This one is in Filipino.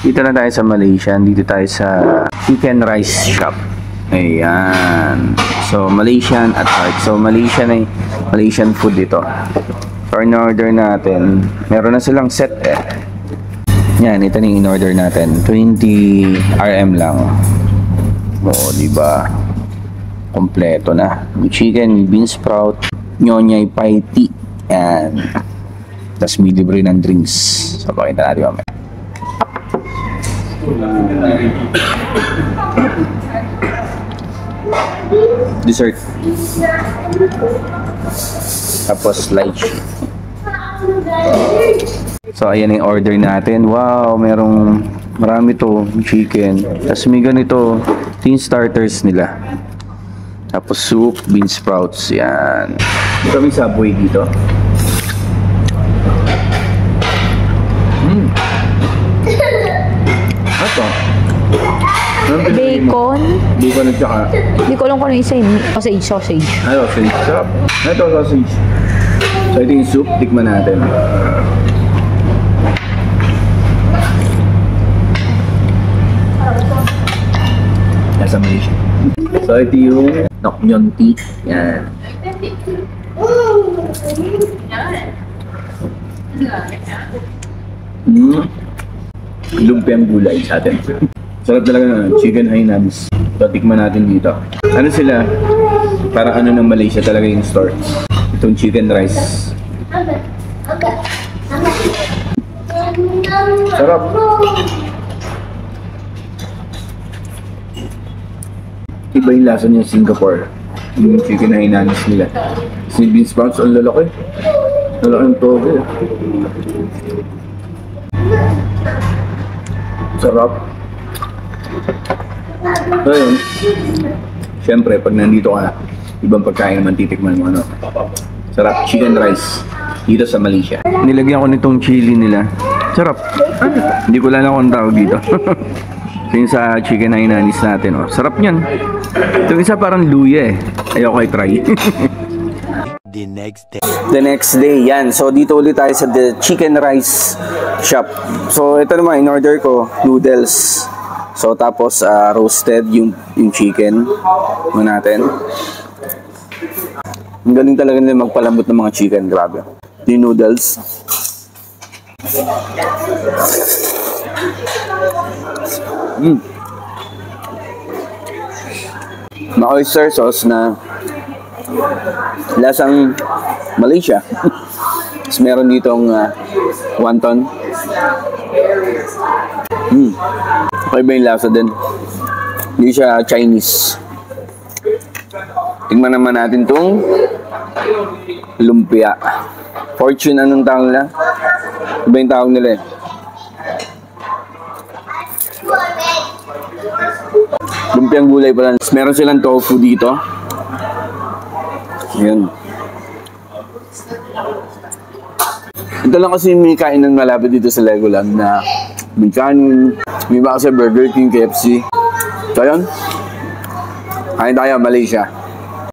Dito na tayo sa Malaysian. Dito tayo sa chicken rice shop. Ayan. So, Malaysian at heart. So, Malaysian food dito. So, in-order natin. Meron na silang set eh. Yan, ito na yung in-order natin. 20 RM lang. Oo, diba? Kompleto na. Chicken, bean sprout, nyonyay pie tea. Yan. Tapos may libre ng drinks. So, pakita natin mamaya. Dessert. Tapos lychee. So, ayan yung order natin. Wow, marami to chicken. Tapos may ganito, teen starters nila. Tapos soup, bean sprouts. Yan. Ito may Subway dito. Ito. Bacon. Bacon at saka. Hindi ko alam kung ano isa yun. Sausage. Sausage. Sarap. Ito, sausage. So, ito yung soup. Tikman natin. Nasa Malaysia. So, ito yung Noknyon tea. Yan. Lumpiang gulay sa atin. Sarap talaga na chicken Hainanese. So, tikman natin dito. Ano sila? Parang ano ng Malaysia talaga yung store. Itong chicken rice. Sarap. Iba yung lasa niya Singapore. Yung chicken Hainanese nila. Si bean sprouts, ang lalaki. Lalaki ng toge. Sarap. So yun, syempre pag nandito ka, ibang pagkain naman titikman mo, ano. Sarap, chicken rice dito sa Malaysia. Nilagyan ko nitong chili nila. Sarap. Hindi ko lang kung tawag dito. Yung sa chicken Hainanese natin, oh. Sarap niyan. Itong isa parang luya eh. Ayoko i-try. The next day, yan. So, dito ulit tayo sa the chicken rice shop. So, ito naman, in-order ko, noodles. So, tapos, roasted yung chicken. Ano natin. Ang galing talaga nila magpalambot ng mga chicken. Grabe. Yung noodles. Ma-oyster sauce na lasang Malaysia. Tapos meron ditong wonton. Okay ba yung lasa din? Hindi siya Chinese. Tingnan naman natin tong lumpia. Fortune, anong tawag nila? Iba yung tawag nila eh. Lumpiang gulay pala. Meron silang tofu dito. Ayan. Ito lang kasi may kain ng malapit dito sa Legoland na may kanin, may baka sa Burger King, KFC. So yun, kain tayo, Malaysia.